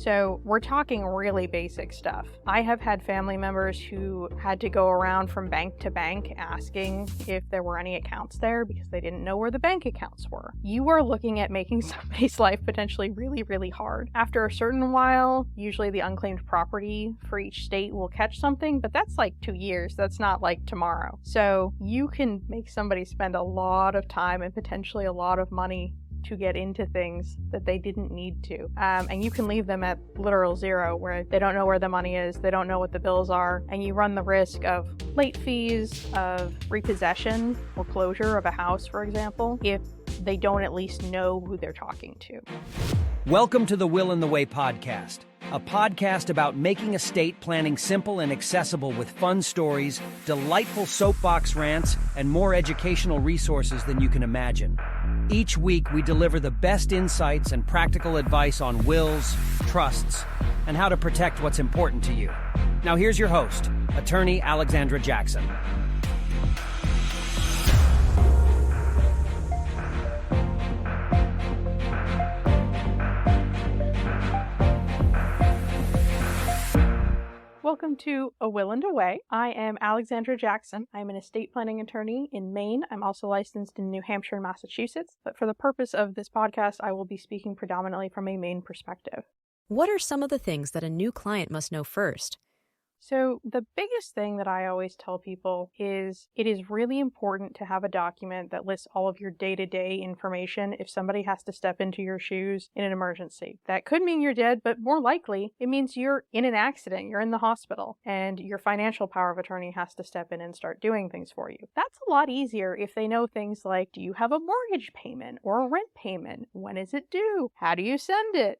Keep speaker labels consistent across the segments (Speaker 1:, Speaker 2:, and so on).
Speaker 1: So we're talking really basic stuff. I have had family members who had to go around from bank to bank asking if there were any accounts there because they didn't know where the bank accounts were. You are looking at making somebody's life potentially really, really hard. After a certain while, usually the unclaimed property for each state will catch something, but that's like 2 years. That's not like tomorrow. So you can make somebody spend a lot of time and potentially a lot of money to get into things that they didn't need to. And you can leave them at literal zero where they don't know where the money is, they don't know what the bills are, and you run the risk of late fees, of repossession, foreclosure of a house, for example, if they don't at least know who they're talking to.
Speaker 2: Welcome to the Will and the Way podcast, a podcast about making estate planning simple and accessible with fun stories, delightful soapbox rants, and more educational resources than you can imagine. Each week, we deliver the best insights and practical advice on wills, trusts, and how to protect what's important to you. Now here's your host, Attorney Alexandra Jackson.
Speaker 1: Welcome to A Will and a Way. I am Alexandra Jackson. I'm an estate planning attorney in Maine. I'm also licensed in New Hampshire and Massachusetts, but for the purpose of this podcast, I will be speaking predominantly from a Maine perspective.
Speaker 3: What are some of the things that a new client must know first?
Speaker 1: So the biggest thing that I always tell people is it is really important to have a document that lists all of your day-to-day information if somebody has to step into your shoes in an emergency. That could mean you're dead, but more likely it means you're in an accident, you're in the hospital, and your financial power of attorney has to step in and start doing things for you. That's a lot easier if they know things like, do you have a mortgage payment or a rent payment? When is it due? How do you send it?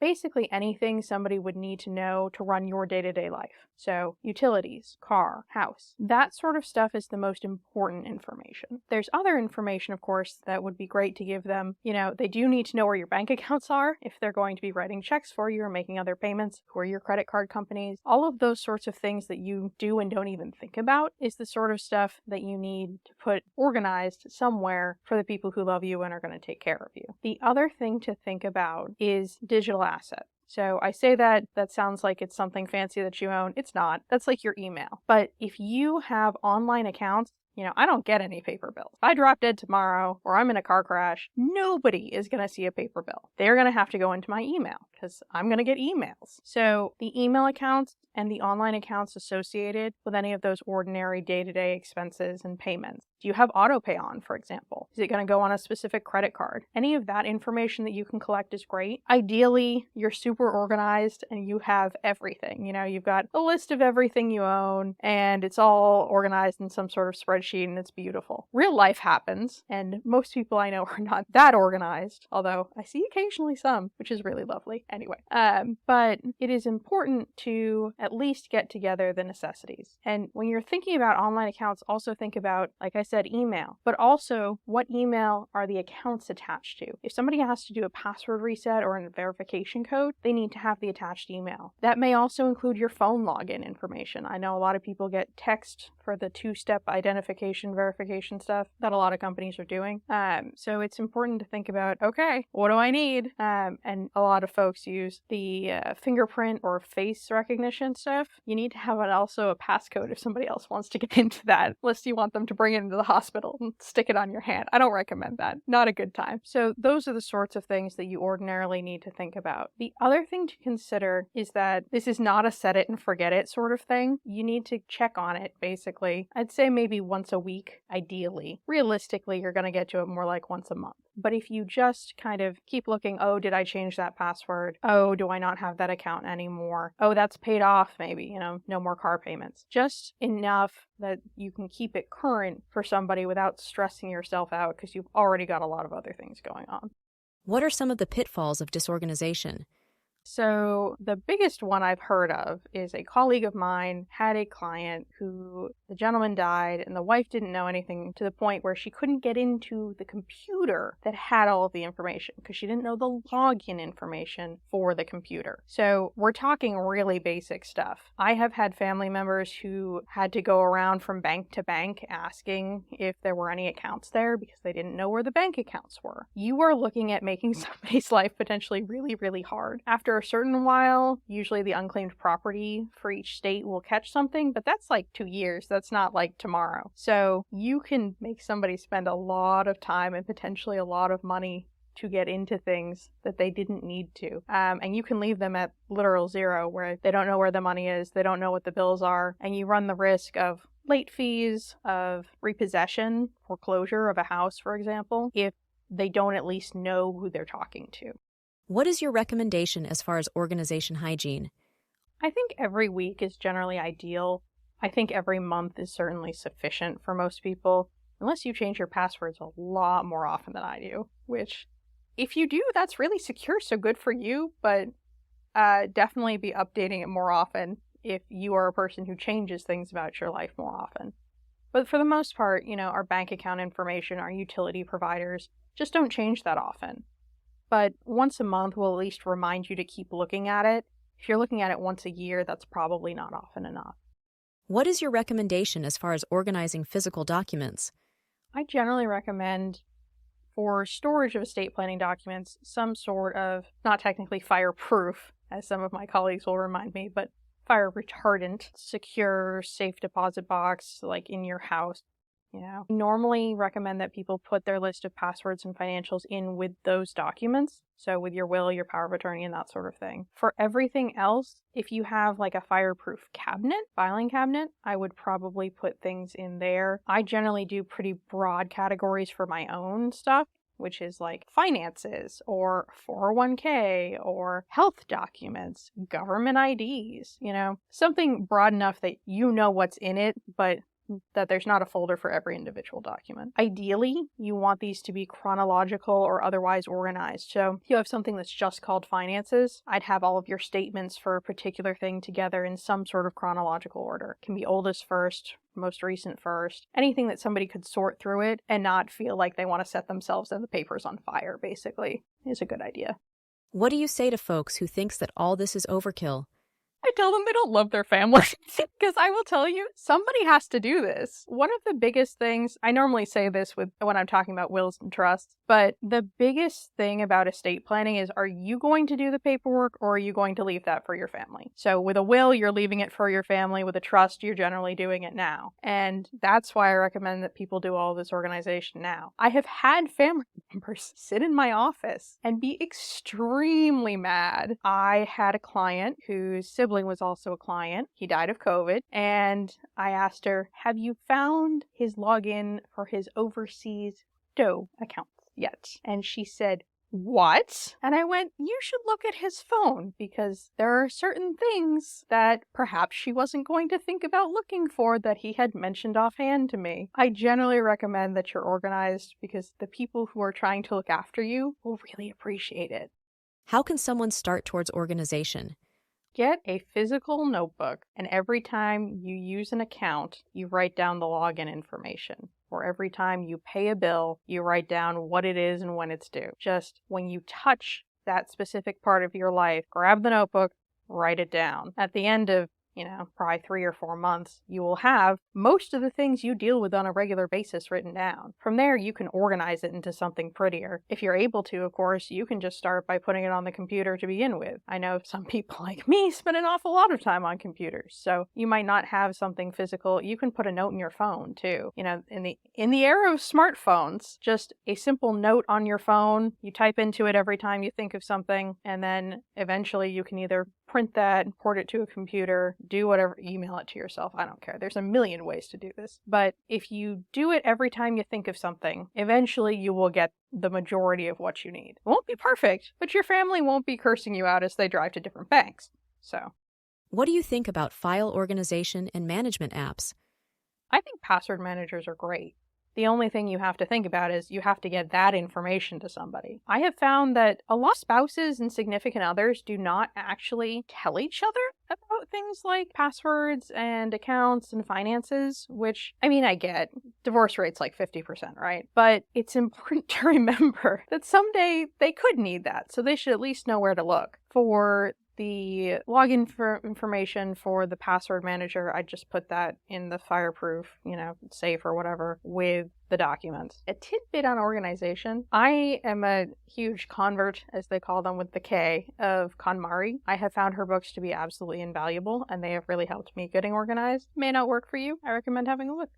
Speaker 1: Basically anything somebody would need to know to run your day-to-day life. So utilities, car, house, that sort of stuff is the most important information. There's other information, of course, that would be great to give them. You know, they do need to know where your bank accounts are if they're going to be writing checks for you or making other payments, who are your credit card companies. All of those sorts of things that you do and don't even think about is the sort of stuff that you need to put organized somewhere for the people who love you and are going to take care of you. The other thing to think about is digital assets. So I say that sounds like it's something fancy that you own. It's not. That's like your email. But if you have online accounts, you know, I don't get any paper bills. If I drop dead tomorrow or I'm in a car crash, nobody is going to see a paper bill. They're going to have to go into my email because I'm going to get emails. So the email accounts and the online accounts associated with any of those ordinary day-to-day expenses and payments. Do you have auto pay on, for example? Is it going to go on a specific credit card? Any of that information that you can collect is great. Ideally, you're super organized and you have everything. You know, you've got a list of everything you own and it's all organized in some sort of spreadsheet and it's beautiful. Real life happens and most people I know are not that organized, although I see occasionally some, which is really lovely. Anyway, but it is important to at least get together the necessities. And when you're thinking about online accounts, also think about, like I said, email, but also what email are the accounts attached to? If somebody has to do a password reset or a verification code, they need to have the attached email. That may also include your phone login information. I know a lot of people get text for the two-step identification verification stuff that a lot of companies are doing. So it's important to think about, okay, what do I need? And a lot of folks use the fingerprint or face recognition stuff. You need to have also a passcode if somebody else wants to get into that, unless you want them to bring it into the hospital and stick it on your hand. I don't recommend that. Not a good time. So those are the sorts of things that you ordinarily need to think about. The other thing to consider is that this is not a set it and forget it sort of thing. You need to check on it, basically. I'd say maybe once a week, ideally. Realistically, you're going to get to it more like once a month. But if you just kind of keep looking, oh, did I change that password? Oh, do I not have that account anymore? Oh, that's paid off maybe, you know, no more car payments. Just enough that you can keep it current for somebody without stressing yourself out because you've already got a lot of other things going on.
Speaker 3: What are some of the pitfalls of disorganization?
Speaker 1: So the biggest one I've heard of is a colleague of mine had a client who the gentleman died and the wife didn't know anything to the point where she couldn't get into the computer that had all of the information because she didn't know the login information for the computer. So we're talking really basic stuff. I have had family members who had to go around from bank to bank asking if there were any accounts there because they didn't know where the bank accounts were. You are looking at making somebody's life potentially really, really hard. After after a certain while, usually the unclaimed property for each state will catch something, but that's like 2 years. That's not like tomorrow. So you can make somebody spend a lot of time and potentially a lot of money to get into things that they didn't need to. And you can leave them at literal zero where they don't know where the money is, they don't know what the bills are, and you run the risk of late fees, of repossession, foreclosure of a house, for example, if they don't at least know who they're talking to.
Speaker 3: What is your recommendation as far as organization hygiene?
Speaker 1: I think every week is generally ideal. I think every month is certainly sufficient for most people, unless you change your passwords a lot more often than I do, which, if you do, that's really secure, so good for you, but definitely be updating it more often if you are a person who changes things about your life more often. But for the most part, our bank account information, our utility providers, just don't change that often. But once a month will at least remind you to keep looking at it. If you're looking at it once a year, that's probably not often enough.
Speaker 3: What is your recommendation as far as organizing physical documents?
Speaker 1: I generally recommend, for storage of estate planning documents, some sort of, not technically fireproof, as some of my colleagues will remind me, but fire retardant, secure, safe deposit box, like in your house. Normally recommend that people put their list of passwords and financials in with those documents. So with your will, your power of attorney, and that sort of thing. For everything else, if you have like a fireproof cabinet, filing cabinet, I would probably put things in there. I generally do pretty broad categories for my own stuff, which is like finances or 401k or health documents, government IDs, something broad enough that you know what's in it, but that there's not a folder for every individual document. Ideally, you want these to be chronological or otherwise organized. So if you have something that's just called finances, I'd have all of your statements for a particular thing together in some sort of chronological order. It can be oldest first, most recent first, anything that somebody could sort through it and not feel like they want to set themselves and the papers on fire, basically, is a good idea.
Speaker 3: What do you say to folks who thinks that all this is overkill?
Speaker 1: I tell them they don't love their family. Because I will tell you, somebody has to do this. One of the biggest things, I normally say this when I'm talking about wills and trusts, but the biggest thing about estate planning is, are you going to do the paperwork or are you going to leave that for your family? So with a will, you're leaving it for your family. With a trust, you're generally doing it now. And that's why I recommend that people do all this organization now. I have had family members sit in my office and be extremely mad. I had a client whose sibling was also a client. He died of COVID. And I asked her, have you found his login for his overseas crypto account yet? And she said, what? And I went, you should look at his phone, because there are certain things that perhaps she wasn't going to think about looking for that he had mentioned offhand to me. I generally recommend that you're organized, because the people who are trying to look after you will really appreciate it.
Speaker 3: How can someone start towards organization?
Speaker 1: Get a physical notebook, and every time you use an account, you write down the login information. Or every time you pay a bill, you write down what it is and when it's due. Just when you touch that specific part of your life, grab the notebook, write it down. At the end of, probably 3 or 4 months, you will have most of the things you deal with on a regular basis written down. From there, you can organize it into something prettier. If you're able to, of course, you can just start by putting it on the computer to begin with. I know some people like me spend an awful lot of time on computers, so you might not have something physical. You can put a note in your phone too. In the era of smartphones, just a simple note on your phone, you type into it every time you think of something, and then eventually you can either print that, port it to a computer, do whatever, email it to yourself. I don't care. There's a million ways to do this. But if you do it every time you think of something, eventually you will get the majority of what you need. It won't be perfect, but your family won't be cursing you out as they drive to different banks. So,
Speaker 3: what do you think about file organization and management apps?
Speaker 1: I think password managers are great. The only thing you have to think about is you have to get that information to somebody. I have found that a lot of spouses and significant others do not actually tell each other about things like passwords and accounts and finances, which, I get. Divorce rate's like 50%, right? But it's important to remember that someday they could need that, so they should at least know where to look. For The login information for the password manager, I just put that in the fireproof, safe or whatever with the documents. A tidbit on organization. I am a huge convert, as they call them with the K, of KonMari. I have found her books to be absolutely invaluable, and they have really helped me getting organized. May not work for you. I recommend having a look.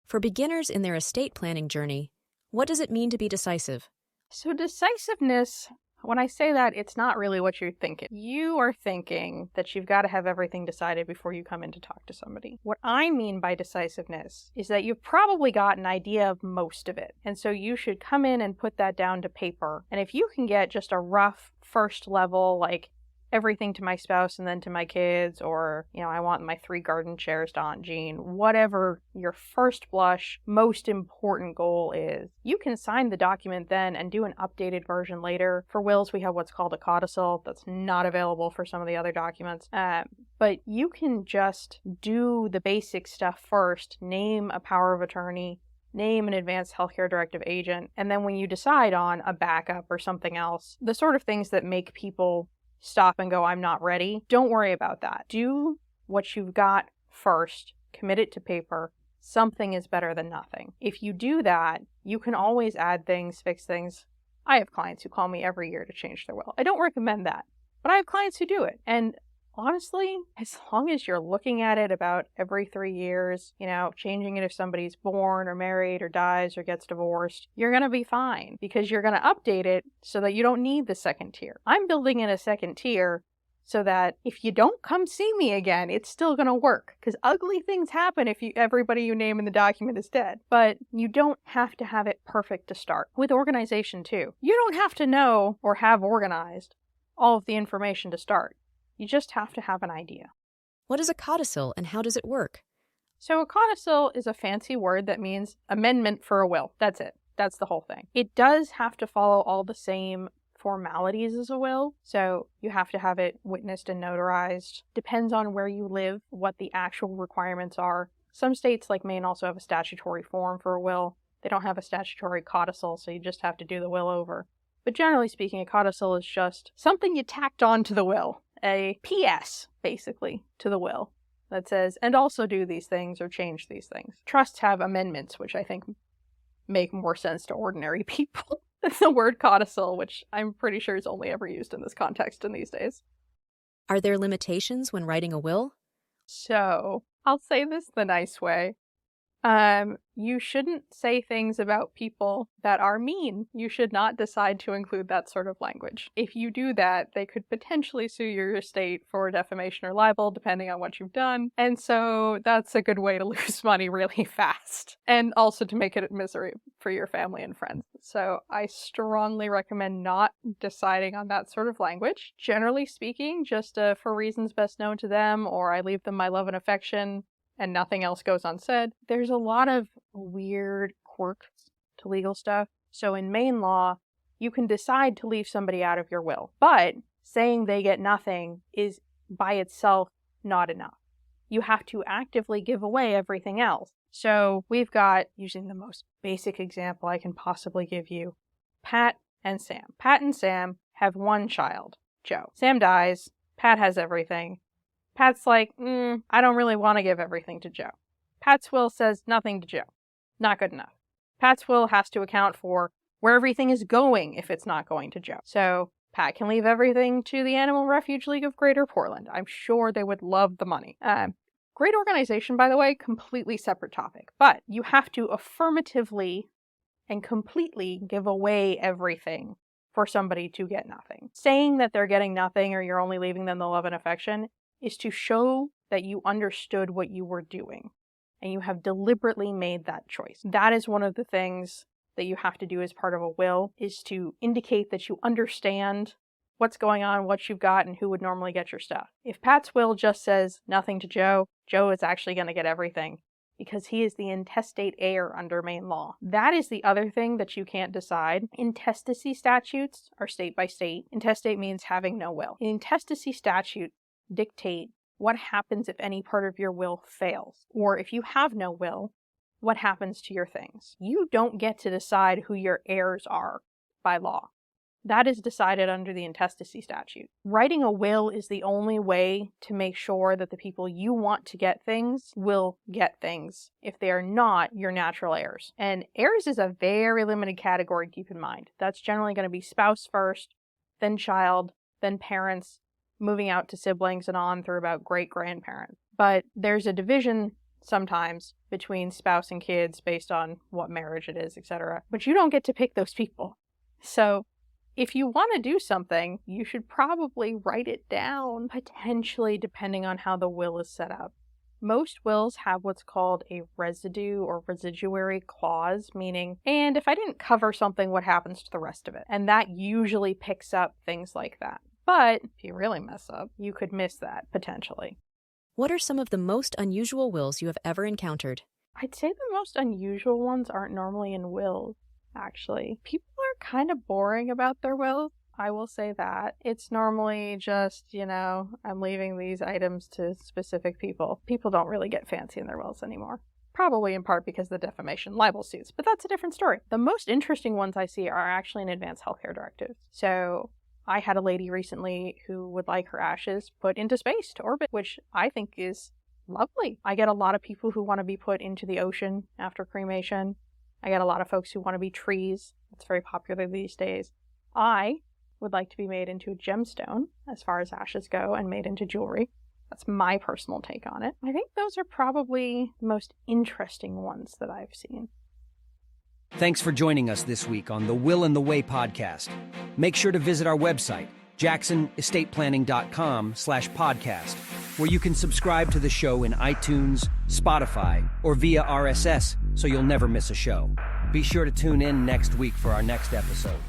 Speaker 3: For beginners in their estate planning journey, what does it mean to be decisive?
Speaker 1: So decisiveness, when I say that, it's not really what you're thinking. You are thinking that you've got to have everything decided before you come in to talk to somebody. What I mean by decisiveness is that you've probably got an idea of most of it. And so you should come in and put that down to paper. And if you can get just a rough first level, like everything to my spouse and then to my kids, or, I want my 3 garden chairs to Aunt Jean, whatever your first blush most important goal is, you can sign the document then and do an updated version later. For wills, we have what's called a codicil that's not available for some of the other documents. But you can just do the basic stuff first, name a power of attorney, name an advanced healthcare directive agent, and then when you decide on a backup or something else, the sort of things that make people stop and go, I'm not ready, don't worry about that. Do what you've got first, commit it to paper. Something is better than nothing. If you do that, you can always add things, fix things. I have clients who call me every year to change their will. I don't recommend that, but I have clients who do it. And honestly, as long as you're looking at it about every 3 years, changing it if somebody's born or married or dies or gets divorced, you're going to be fine because you're going to update it so that you don't need the second tier. I'm building in a second tier so that if you don't come see me again, it's still going to work, because ugly things happen if everybody you name in the document is dead. But you don't have to have it perfect to start. With organization too, you don't have to know or have organized all of the information to start. You just have to have an idea.
Speaker 3: What is a codicil and how does it work?
Speaker 1: So a codicil is a fancy word that means amendment for a will. That's it. That's the whole thing. It does have to follow all the same formalities as a will. So you have to have it witnessed and notarized. Depends on where you live, what the actual requirements are. Some states like Maine also have a statutory form for a will. They don't have a statutory codicil, so you just have to do the will over. But generally speaking, a codicil is just something you tacked on to the will. A PS, basically, to the will that says, and also do these things or change these things. Trusts have amendments, which I think make more sense to ordinary people than the word codicil, which I'm pretty sure is only ever used in this context in these days.
Speaker 3: Are there limitations when writing a will?
Speaker 1: So, I'll say this the nice way. You shouldn't say things about people that are mean. You should not decide to include that sort of language. If you do that, they could potentially sue your estate for defamation or libel, depending on what you've done. And so that's a good way to lose money really fast. And also to make it a misery for your family and friends. So I strongly recommend not deciding on that sort of language. Generally speaking, just for reasons best known to them, or I leave them my love and affection, and nothing else goes unsaid. There's a lot of weird quirks to legal stuff. So in Maine law, you can decide to leave somebody out of your will, but saying they get nothing is by itself not enough. You have to actively give away everything else. So we've got, using the most basic example I can possibly give you, Pat and Sam. Pat and Sam have one child, Joe. Sam dies, Pat has everything. Pat's like, I don't really want to give everything to Joe. Pat's will says nothing to Joe. Not good enough. Pat's will has to account for where everything is going if it's not going to Joe. So Pat can leave everything to the Animal Refuge League of Greater Portland. I'm sure they would love the money. Great organization, by the way, completely separate topic. But you have to affirmatively and completely give away everything for somebody to get nothing. Saying that they're getting nothing or you're only leaving them the love and affection is to show that you understood what you were doing and you have deliberately made that choice. That is one of the things that you have to do as part of a will, is to indicate that you understand what's going on, what you've got, and who would normally get your stuff. If Pat's will just says nothing to Joe, Joe is actually going to get everything because he is the intestate heir under Maine law. That is the other thing that you can't decide. Intestacy statutes are state by state. Intestate means having no will. An intestacy statute dictate what happens if any part of your will fails, or if you have no will, what happens to your things. You don't get to decide who your heirs are by law. That is decided under the intestacy statute. Writing a will is the only way to make sure that the people you want to get things will get things. If they are not, your natural heirs. And heirs is a very limited category, keep in mind. That's generally going to be spouse first, then child, then parents, moving out to siblings and on through about great-grandparents. But there's a division sometimes between spouse and kids based on what marriage it is, etc. But you don't get to pick those people. So if you want to do something, you should probably write it down, potentially depending on how the will is set up. Most wills have what's called a residue or residuary clause, meaning, and if I didn't cover something, what happens to the rest of it? And that usually picks up things like that. But if you really mess up, you could miss that, potentially.
Speaker 3: What are some of the most unusual wills you have ever encountered?
Speaker 1: I'd say the most unusual ones aren't normally in wills, actually. People are kind of boring about their wills. I will say that. It's normally just, I'm leaving these items to specific people. People don't really get fancy in their wills anymore. Probably in part because of the defamation libel suits, but that's a different story. The most interesting ones I see are actually in advanced healthcare directives. So I had a lady recently who would like her ashes put into space to orbit, which I think is lovely. I get a lot of people who want to be put into the ocean after cremation. I get a lot of folks who want to be trees. It's very popular these days. I would like to be made into a gemstone as far as ashes go and made into jewelry. That's my personal take on it. I think those are probably the most interesting ones that I've seen.
Speaker 2: Thanks for joining us this week on the Will and the Way podcast. Make sure to visit our website, JacksonEstatePlanning.com/podcast, where you can subscribe to the show in iTunes, Spotify, or via RSS so you'll never miss a show. Be sure to tune in next week for our next episode.